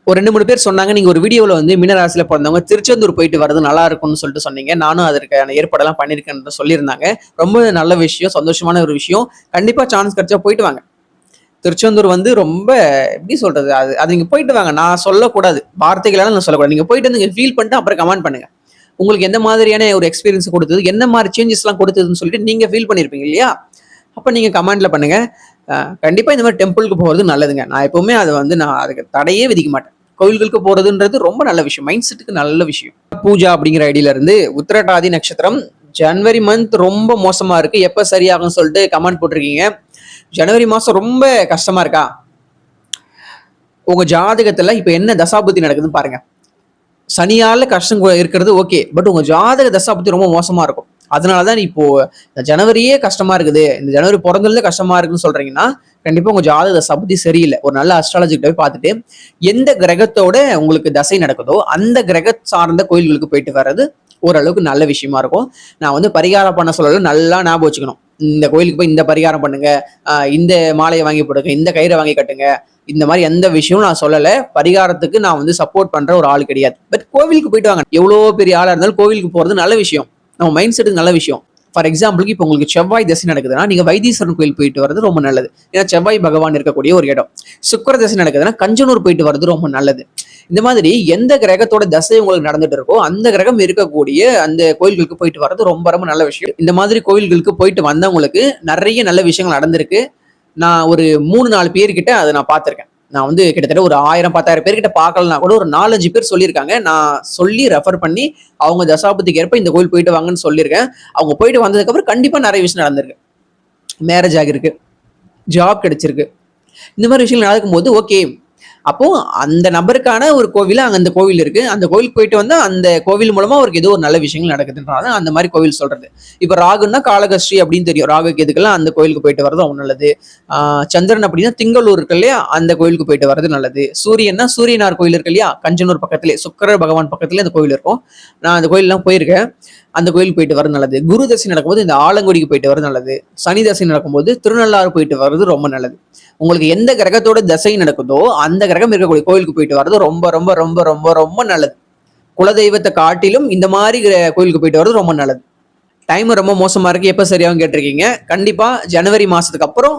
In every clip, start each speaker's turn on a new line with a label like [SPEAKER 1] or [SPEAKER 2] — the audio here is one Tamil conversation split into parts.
[SPEAKER 1] ஒரு 2, 3 பேர் சொன்னாங்க, நீங்க ஒரு வீடியோல வந்து மீனராசியில பிறந்தவங்க திருச்செந்தூர் போயிட்டு வரது நல்லா இருக்கும்னு சொல்லிட்டு சொன்னீங்க. நானும் அதற்கான ஏற்பாடெல்லாம் பண்ணியிருக்கேன்னு சொல்லியிருந்தாங்க. ரொம்ப நல்ல விஷயம், சந்தோஷமான ஒரு விஷயம். கண்டிப்பா சான்ஸ் கிடைச்சா போயிட்டு வாங்க. திருச்செந்தூர் வந்து ரொம்ப எப்படி சொல்றது? அது அது நீங்க போயிட்டு வாங்க. நான் சொல்லக்கூடாது. வார்த்தைகளால நான் சொல்லக்கூடாது. நீங்க போயிட்டு வந்து நீங்க ஃபீல் பண்ணிட்டு அப்புறம் கமெண்ட் பண்ணுங்க. உங்களுக்கு எந்த மாதிரியான ஒரு எக்ஸ்பீரியன்ஸ் குடுத்தது, என்ன மாரி சேஞ்சஸ்லாம் குடுத்ததுன்னு சொல்லிட்டு நீங்க ஃபீல் பண்ணியிருப்பீங்க இல்லையா? அப்ப நீங்க கமெண்ட்ல பண்ணுங்க. கண்டிப்பா இந்த மாரி டெம்பிளுக்கு போறது நல்லதுங்க. நான் எப்பவுமே அத வந்து நான் அதுக்கு தடையே விதிக்க மாட்டேன். கோவில்களுக்கு போறதுன்றது ரொம்ப நல்ல விஷயம். மைண்ட் செட்டுக்கு நல்ல விஷயம். பூஜா அப்படிங்கிற ஐடியில இருந்து உத்திரட்டாதி நட்சத்திரம் ஜனவரி மந்த் ரொம்ப மோசமா இருக்கு. எப்ப சரியாகும்னு சொல்லிட்டு கமெண்ட் போட்டிருக்கீங்க. ஜனவரி மாசம் ரொம்ப கஷ்டமா இருக்கா? உங்க ஜாதகத்துல இப்ப என்ன தசாபுத்தி நடக்குதுன்னு பாருங்க. சனியால கஷ்டம் இருக்கிறது ஓகே. பட் உங்க ஜாதக தசாபுத்தி ரொம்ப மோசமா இருக்கும். அதனாலதான் இப்போ இந்த ஜனவரியே கஷ்டமா இருக்குது. இந்த ஜனவரி பிறந்ததுல கஷ்டமா இருக்குன்னு சொல்றீங்கன்னா, கண்டிப்பா உங்க ஜாதக தசாபுத்தி சரியில்லை. ஒரு நல்ல அஸ்ட்ராலஜி கிட்ட போய் பார்த்துட்டு, எந்த கிரகத்தோட உங்களுக்கு தசை நடக்குதோ, அந்த கிரக சார்ந்த கோயில்களுக்கு போயிட்டு வர்றது ஓரளவுக்கு நல்ல விஷயமா இருக்கும். நான் வந்து பரிகாரம் பண்ண சொல்லல, நல்லா ஞாபகம் வச்சுக்கணும். இந்த கோயிலுக்கு போய் இந்த பரிகாரம் பண்ணுங்க, இந்த மாலையை வாங்கி போடுங்க, இந்த கயிறை வாங்கி கட்டுங்க, இந்த மாதிரி எந்த விஷயமும் நான் சொல்லல. பரிகாரத்துக்கு நான் வந்து சப்போர்ட் பண்ற ஒரு ஆள் கிடையாது. பட் கோவிலுக்கு போயிட்டு வாங்க. எவ்வளவு பெரிய ஆளா இருந்தாலும் கோவிலுக்கு போறது நல்ல விஷயம். நம்ம மைண்ட் செட்டுக்கு நல்ல விஷயம். ஃபார் எக்ஸாம்பிளுக்கு இப்போ உங்களுக்கு செவ்வாய் தசை நடக்குதுன்னா நீங்க வைத்தீஸ்வரன் கோயில் போயிட்டு வர்றது ரொம்ப நல்லது. ஏன்னா செவ்வாய் பகவான் இருக்கக்கூடிய ஒரு இடம். சுக்கிர தசை நடக்குதுன்னா கஞ்சனூர் போயிட்டு வர்றது ரொம்ப நல்லது. இந்த மாதிரி எந்த கிரகத்தோட தசை உங்களுக்கு நடந்துட்டு இருக்கோ அந்த கிரகம் இருக்கக்கூடிய அந்த கோயில்களுக்கு போயிட்டு வர்றது ரொம்ப ரொம்ப நல்ல விஷயம். இந்த மாதிரி கோயில்களுக்கு போயிட்டு வந்தவங்களுக்கு நிறைய நல்ல விஷயங்கள் நடந்திருக்கு. நான் ஒரு 3-4 பேர்கிட்ட அதை நான் பார்த்திருக்கேன். நான் வந்து கிட்டத்தட்ட ஒரு 1000, 10,000 பேர்கிட்ட பார்க்கலனா கூட ஒரு 4-5 பேர் சொல்லியிருக்காங்க. நான் சொல்லி ரெஃபர் பண்ணி அவங்க தசாபுத்திக்கு ஏற்ப இந்த கோயில் போயிட்டு வாங்கன்னு சொல்லியிருக்கேன். அவங்க போயிட்டு வந்ததுக்கு அப்புறம் கண்டிப்பா நிறைய விஷயம் நடந்திருக்கு. மேரேஜ் ஆகிருக்கு, ஜாப் கிடைச்சிருக்கு. இந்த மாதிரி விஷயங்கள் நடக்கும்போது ஓகே. அப்போ அந்த நபருக்கான ஒரு கோவில் அங்க அந்த கோவில் இருக்கு. அந்த கோவிலுக்கு போயிட்டு வந்தா அந்த கோவில் மூலமா அவருக்கு ஏதோ ஒரு நல்ல விஷயங்கள் நடக்குதுன்றாங்க. அந்த மாதிரி கோவில் சொல்றது. இப்ப ராகுன்னா காளகஸ்ரீ அப்படின்னு தெரியும். ராகு கேதுக்கெல்லாம் அந்த கோயிலுக்கு போயிட்டு வர்றது ரொம்ப நல்லது. சந்திரன் அப்படின்னா திங்களூர் இருக்கு இல்லையா, அந்த கோயிலுக்கு போயிட்டு வர்றது நல்லது. சூரியன்னா சூரியனார் கோயில் இருக்கு இல்லையா, கஞ்சனூர் பக்கத்திலே சுக்கிர பகவான் பக்கத்திலே அந்த கோயில் இருக்கும். நான் அந்த கோயிலெல்லாம் போயிருக்கேன். அந்த கோயிலுக்கு போயிட்டு வர நல்லது. குரு தசை நடக்கும்போது இந்த ஆலங்குடிக்கு போயிட்டு வர நல்லது. சனி தசை நடக்கும்போது திருநள்ளாறு போயிட்டு வர்றது ரொம்ப நல்லது. உங்களுக்கு எந்த கிரகத்தோட தசை நடக்குதோ அந்த கிரகம் இருக்கக்கூடிய கோயிலுக்கு போயிட்டு வர்றது ரொம்ப ரொம்ப ரொம்ப ரொம்ப ரொம்ப நல்லது. குலதெய்வத்தை காட்டிலும் இந்த மாதிரி கோயிலுக்கு போயிட்டு வர்றது ரொம்ப நல்லது. டைம் ரொம்ப மோசமா இருக்கு, எப்ப சரியாகும் கேட்டிருக்கீங்க. கண்டிப்பா ஜனவரி மாசத்துக்கு அப்புறம்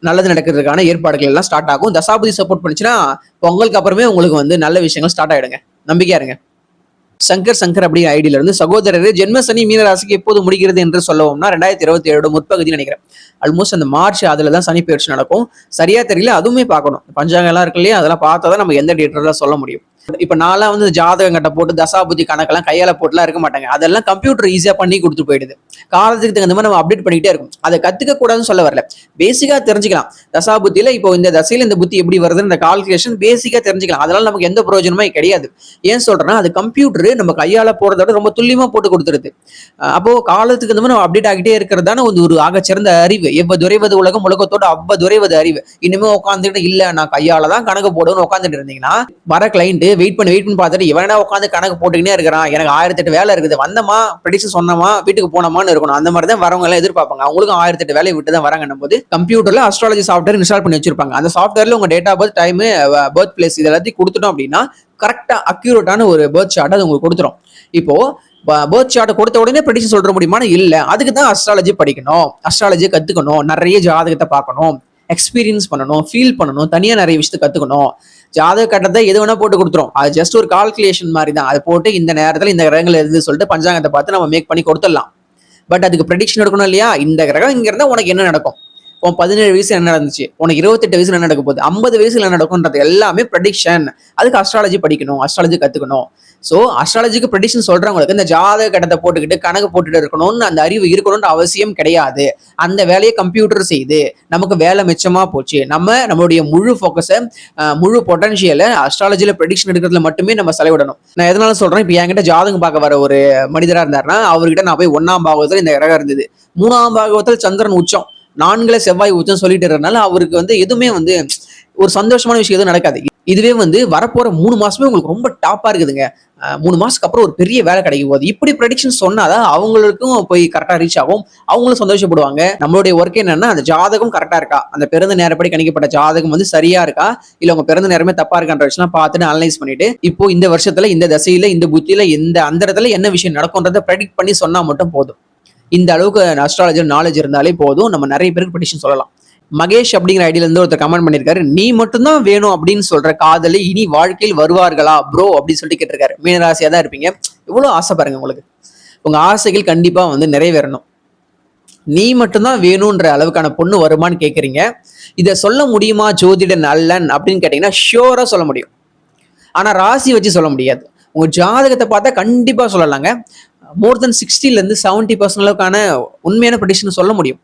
[SPEAKER 1] நல்லது நடக்கிறதுக்கான ஏற்பாடுகள் எல்லாம் ஸ்டார்ட் ஆகும். தசாபதி சப்போர்ட் பண்ணுச்சுன்னா பொங்கலுக்கு அப்புறமே உங்களுக்கு வந்து நல்ல விஷயங்கள் ஸ்டார்ட் ஆயிடுங்க. நம்பிக்கையா இருங்க. சங்கர் அப்படிங்கிற ஐடியில இருந்து சகோதரர் ஜென்ம சனி மீனராசிக்கு எப்போது முடிகிறது என்று சொல்லவோம்னா 2027 முற்பகுதி நினைக்கிறேன். ஆல்மோஸ்ட் அந்த மார்ச் அதுலதான் சனி பயிற்சி நடக்கும். சரியா தெரியல, அதுவுமே பார்க்கணும். பஞ்சாங்கம் எல்லாம் இருக்கு இல்லையா, அதெல்லாம் பார்த்தா தான் நம்ம எந்த டேட்டர்ல சொல்ல முடியும். இப்ப நான்லாம் வந்து ஜாதகம் கட்ட போட்டு தசாபுத்தி கணக்கெல்லாம் கையால போட்டுலாம் இருக்க மாட்டாங்க. அதெல்லாம் கம்ப்யூட்டர் ஈஸியா பண்ணி கொடுத்து போயிடுது. காலத்துக்கு தகுந்த மாதிரி நம்ம அப்டேட் பண்ணிக்கிட்டே இருக்கும். அதை கத்துக்க கூடாதுன்னு சொல்ல வரல, பேசிக்கா தெரிஞ்சுக்கலாம். தசாபுத்தியில இப்போ இந்த தசையில இந்த புத்தி எப்படி வருதுன்னு இந்த கால்குலேஷன் பேசிக்கா தெரிஞ்சுக்கலாம். அதனால நமக்கு எந்த பிரயோஜனமே கிடையாது. ஏன் சொல்றேன்னா அது கம்ப்யூட்டர் நம்ம கையால போறதோட ரொம்ப துல்லியமா போட்டு கொடுத்துருது. அப்போ காலத்துக்கு இந்த மாதிரி நம்ம அப்டேட் ஆகிட்டே இருக்கிறதான ஒரு ஆகச்சிறந்த அறிவு. எவ்வதுரைவது உலகம் உலகத்தோட அவ்வதுரைவது அறிவு. இனிமே உட்காந்துக்கிட்டு இல்ல நான் கையால தான் கணக்கு போடுன்னு உட்காந்துட்டு இருந்தீங்கன்னா வர கிளைண்ட் வெயிட் பண்ணி பார்த்துட்டு இவனா உட்காந்து கணக்கு போட்டுக்கிட்டே இருக்கிறான், எனக்கு 1008 வேலை இருக்குது, வந்தமா ப்ரெடிக்ஷன் சொன்னமா வீட்டுக்கு போனோமான்னு இருக்கணும். அந்த மாதிரி தான் வரவங்க எல்லாம் எதிர்பார்ப்பாங்க. அவங்களுக்கும் 1008 வேலையை விட்டு தான் வராங்கன்னும் போது கம்ப்யூட்டர்ல அஸ்ட்ராலஜி சாஃப்ட்வேர் இன்ஸ்டால் பண்ணி வச்சிருப்பாங்க. அந்த சாஃப்ட்வேர்ல உங்க date of birth, time, birth place இது எல்லாத்தையும் கொடுத்துட்டோம் அப்படின்னா கரெக்டா அக்யூரேட்டான ஒரு பர்த் சார்ட் அது உங்களுக்கு கொடுத்துரும். இப்போ பர்த் சார்ட் கொடுத்த உடனே ப்ரெடிக்ஷன் சொல்ற முடியுமான்னு இல்ல. அதுக்கு தான் அஸ்ட்ராலஜி படிக்கணும், அஸ்ட்ராலஜி கத்துக்கணும், நிறைய ஜாதகத்தை பார்க்கணும், எக்ஸ்பீரியன்ஸ் பண்ணணும், ஃபீல் பண்ணணும், தனியா நிறைய விஷயத்தை கத்துக்கணும். ஜாதக கட்டத்தை எது வேணா போட்டு கொடுத்துரும். அது ஜஸ்ட் ஒரு கால்குலேஷன் மாதிரி தான். அதை போட்டு இந்த நேரத்துல இந்த கிரகங்கள் எது சொல்லிட்டு பஞ்சாங்கத்தை பார்த்து நம்ம மேக் பண்ணி கொடுத்துடலாம். பட் அதுக்கு ப்ரெடிக்ஷன் எடுக்கணும் இல்லையா. இந்த கிரகம் இங்க இருந்தா உனக்கு என்ன நடக்கும், உன் 17 வயசுல என்ன நடந்துச்சு, உனக்கு 28 வயசுல என்ன நடக்க போகுது, 50 வயசுல என்ன நடக்கும்ன்றது எல்லாமே ப்ரெடிக்ஷன். அதுக்கு அஸ்ட்ராலஜி படிக்கணும், அஸ்ட்ராலஜி கத்துக்கணும். ஸோ அஸ்ட்ராலஜிக்கு ப்ரெடிக்ஷன் சொல்றவங்களுக்கு இந்த ஜாதக கட்டத்தை போட்டுக்கிட்டு கணக்கு போட்டுட்டு இருக்கணும்னு அந்த அறிவு இருக்கணும்னு அவசியம் கிடையாது. அந்த வேலையை கம்ப்யூட்டர் செய்து நமக்கு வேலை மிச்சமா போச்சு. நம்மளுடைய முழு ஃபோக்கஸை, முழு பொட்டன்ஷியலை அஸ்ட்ராலஜியில ப்ரெடிக்ஷன் எடுக்கிறதுல மட்டுமே நம்ம செலவிடணும். நான் எதனால சொல்றேன், இப்போ என்கிட்ட ஜாதகம் பார்க்க வர ஒரு மனிதரா இருந்தாருன்னா அவர்கிட்ட நான் போய் 1ஆம் பாகவத்தில் இந்த கிரகம் இருந்தது, 3ஆம் பாகவத்தில் சந்திரன் உச்சம், 4ல செவ்வாய் உச்சம் சொல்லிட்டு இருக்கறனால அவருக்கு வந்து எதுவுமே வந்து ஒரு சந்தோஷமான விஷயம் எதுவும் நடக்காது. இதுவே வந்து வரப்போற 3 மாசமே உங்களுக்கு ரொம்ப டாப்பா இருக்குதுங்க. 3 மாசத்துக்கு அப்புறம் ஒரு பெரிய வேலை கிடைக்கும் போது இப்படி ப்ரெடிக்ஷன் சொன்னாதான் அவங்களுக்கும் போய் கரெக்டா ரீச் ஆகும், அவங்களும் சந்தோஷப்படுவாங்க. நம்மளுடைய ஒர்க் என்னன்னா அந்த ஜாதகம் கரெக்டா இருக்கா, அந்த பிறந்த நேரப்படி கணிக்கப்பட்ட ஜாதகம் வந்து சரியா இருக்கா, இல்ல உங்க பிறந்த நேரமே தப்பா இருக்கான்ற விஷயம் பார்த்துட்டு அனலைஸ் பண்ணிட்டு இப்போ இந்த வருஷத்துல இந்த தசையில இந்த புத்தியில இந்த அந்தரத்துல என்ன விஷயம் நடக்கும்ன்றத ப்ரெடிக்ட் பண்ணி சொன்னா மட்டும் போதும். இந்த அளவுக்கு அஸ்ட்ராலஜர் நாலேஜ் இருந்தாலே போதும், நம்ம நிறைய பேருக்கு ப்ரெடிக்ஷன் சொல்லலாம். மகேஷ் அப்படிங்கிற ஐடியில இருந்து ஒருத்தர் கமெண்ட் பண்ணிருக்காரு, நீ மட்டும்தான் வேணும் அப்படின்னு சொல்ற காதலி இனி வாழ்க்கையில் வருவார்களா ப்ரோ அப்படின்னு சொல்லிட்டு கேட்டிருக்காரு. மீனராசியா தான் இருப்பீங்க, எவ்வளவு ஆசை பாருங்க உங்களுக்கு. உங்க ஆசைகள் கண்டிப்பா வந்து நிறைவேறணும். நீ மட்டும்தான் வேணும்ன்ற அளவுக்கான பொண்ணு வருமானு கேட்குறீங்க. இதை சொல்ல முடியுமா ஜோதிட நல்லன் அப்படின்னு கேட்டீங்கன்னா ஷியோரா சொல்ல முடியும். ஆனா ராசி வச்சு சொல்ல முடியாது. உங்க ஜாதகத்தை பார்த்தா கண்டிப்பா சொல்லலாங்க. மோர் தென் 60% 70% அளவுக்கான உண்மையான ப்ரெடிக்ஷன் சொல்ல முடியும்.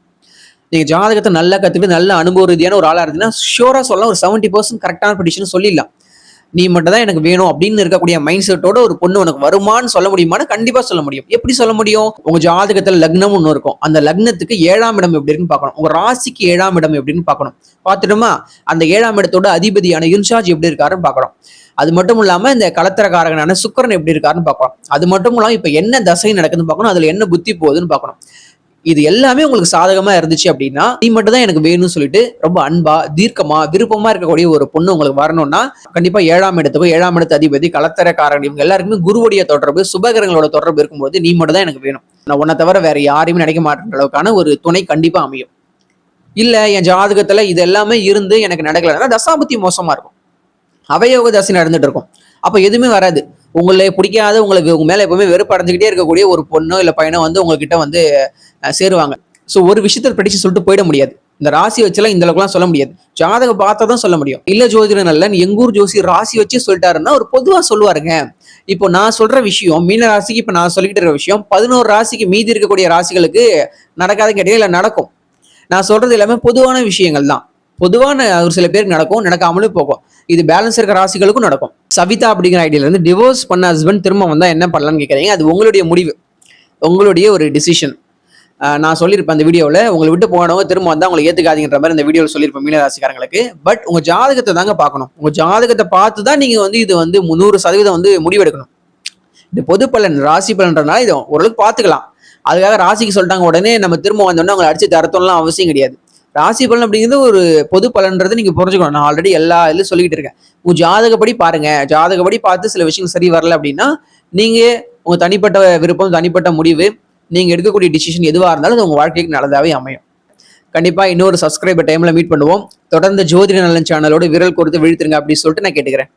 [SPEAKER 1] நீங்க ஜாதகத்தை நல்லா கத்துக்கிட்டு நல்ல அனுபவ ரீதியான ஒரு ஆளா இருந்தீங்கன்னா ஷியோரா சொல்லலாம், ஒரு 70% கரெக்டான ப்ரெடிக்ஷன் சொல்லிடலாம். நீ மட்டும் தான் எனக்கு வேணும் அப்படின்னு இருக்கக்கூடிய மைண்ட் செட்டோட ஒரு பொண்ணு உனக்கு வருமானு சொல்ல முடியுமான்னு கண்டிப்பா சொல்ல முடியும். எப்படி சொல்ல முடியும்? உங்க ஜாதகத்துல லக்னம் ஒண்ணு இருக்கும், அந்த லக்னத்துக்கு 7ஆம் இடம் எப்படி இருக்குன்னு பார்க்கணும், உங்க ராசிக்கு 7ஆம் இடம் எப்படின்னு பார்க்கணும். பார்த்துட்டோமா, அந்த 7ஆம் இடத்தோட அதிபதியான இன்சார்ஜ் எப்படி இருக்காருன்னு பார்க்கணும். அது மட்டும் இல்லாம இந்த கலத்திரக்காரகனான சுக்கிரன் எப்படி இருக்காருன்னு பார்க்கணும். அது மட்டும் இல்லாம இப்ப என்ன தசை நடக்குதுன்னு பார்க்கணும், அதுல என்ன புத்தி போகுதுன்னு பார்க்கணும். இது எல்லாமே உங்களுக்கு சாதகமா இருந்துச்சு அப்படின்னா நீ மட்டும் தான் எனக்கு வேணும்னு சொல்லிட்டு ரொம்ப அன்பா தீர்க்கமா விருப்பமா இருக்கக்கூடிய ஒரு பொண்ணு உங்களுக்கு வரணும்னா கண்டிப்பா 7ஆம் இடத்துக்கும் 7ஆம் இடத்து அதிபதி கலத்தரக்காரன் இவங்க எல்லாருக்குமே குருவுடைய தொடர்பு சுபகிரகங்களோட தொடர்பு இருக்கும்போது நீ மட்டும் தான் எனக்கு வேணும், நான் உன்னை தவிர வேற யாரையுமே நினைக்க மாட்டேன்ற அளவுக்கான ஒரு துணை கண்டிப்பா அமையும். இல்ல என் ஜாதகத்துல இது எல்லாமே இருந்து எனக்கு நடக்கலன்னா தசாபுத்தி மோசமா இருக்கும், அவயோக தசை நடந்துட்டு இருக்கும், அப்ப எதுவுமே வராது. உங்களை பிடிக்காத உங்களுக்கு உங்க மேல எப்பவுமே வெறுப்பு அடைஞ்சுக்கிட்டே இருக்கக்கூடிய ஒரு பொண்ணோ இல்ல பையனோ வந்து உங்ககிட்ட வந்து சேருவாங்க. ஸோ ஒரு விஷயத்தை படிச்சு சொல்லிட்டு போயிட முடியாது. இந்த ராசி வச்சுலாம் இந்த அளவுக்குலாம் சொல்ல முடியாது, ஜாதகம் பார்த்தா தான் சொல்ல முடியும். இல்ல ஜோதிட நல்ல எங்கூர் ஜோசி ராசி வச்சு சொல்லிட்டாருன்னா ஒரு பொதுவா சொல்லுவாருங்க. இப்போ நான் சொல்ற விஷயம் மீன ராசிக்கு இப்ப நான் சொல்லிட்டு இருக்க விஷயம் 11 ராசிக்கு மீதி இருக்கக்கூடிய ராசிகளுக்கு நடக்காத கேட்டீங்க, இல்ல நடக்கும். நான் சொல்றது எல்லாமே பொதுவான விஷயங்கள் தான். பொதுவான ஒரு சில பேருக்கு நடக்கும், நடக்காமலும் போகும். இது பேலன்ஸ் இருக்க ராசிகளுக்கும் நடக்கும். சவிதா அப்படிங்கிற ஐடியில இருந்து டிவோர்ஸ் பண்ண ஹஸ்பண்ட் திரும்ப வந்தா என்ன பண்ணலாம்னு கேட்கறீங்க. அது உங்களுடைய முடிவு, உங்களுடைய ஒரு டிசிஷன். நான் சொல்லியிருப்பேன் அந்த வீடியோவில், உங்களை விட்டு போனவங்க திரும்ப வந்தால் உங்களை ஏற்றுக்காதீங்கிற மாதிரி இந்த வீடியோவில் சொல்லியிருப்பேன் மீனராசிக்காரங்களுக்கு. பட் உங்கள் ஜாதகத்தை தாங்க பார்க்கணும். உங்கள் ஜாதகத்தை பார்த்து தான் நீங்கள் வந்து இது வந்து 100% வந்து முடிவெடுக்கணும். இது பொது பலன் ராசி பலன்றதுனால இது ஓரளவுக்கு பார்த்துக்கலாம். அதுக்காக ராசிக்கு சொல்லிட்டாங்க உடனே நம்ம திரும்ப வந்தோம்னா அவங்களை அடிச்சு தரத்தோம்லாம் அவசியம் கிடையாது. ராசி பலன் அப்படிங்கிறது ஒரு பொது பலன்றது நீங்க புரிஞ்சுக்கணும். நான் ஆல்ரெடி எல்லா இதுலையும் சொல்லிக்கிட்டு இருக்கேன். உங்க ஜாதகப்படி பாருங்க, ஜாதகப்படி பார்த்து சில விஷயங்கள் சரி வரல அப்படின்னா நீங்க உங்க தனிப்பட்ட விருப்பம் தனிப்பட்ட முடிவு நீங்க எடுக்கக்கூடிய டிசிஷன் எதுவா இருந்தாலும் அது உங்க வாழ்க்கைக்கு நல்லதாவே அமையும். கண்டிப்பா இன்னொரு சப்ஸ்கிரைபர் டைம்ல மீட் பண்ணுவோம். தொடர்ந்து ஜோதிட நலன் சேனலோட விரல் கொடுத்து வீழ்த்துருங்க அப்படின்னு சொல்லிட்டு நான் கேட்டுக்கிறேன்.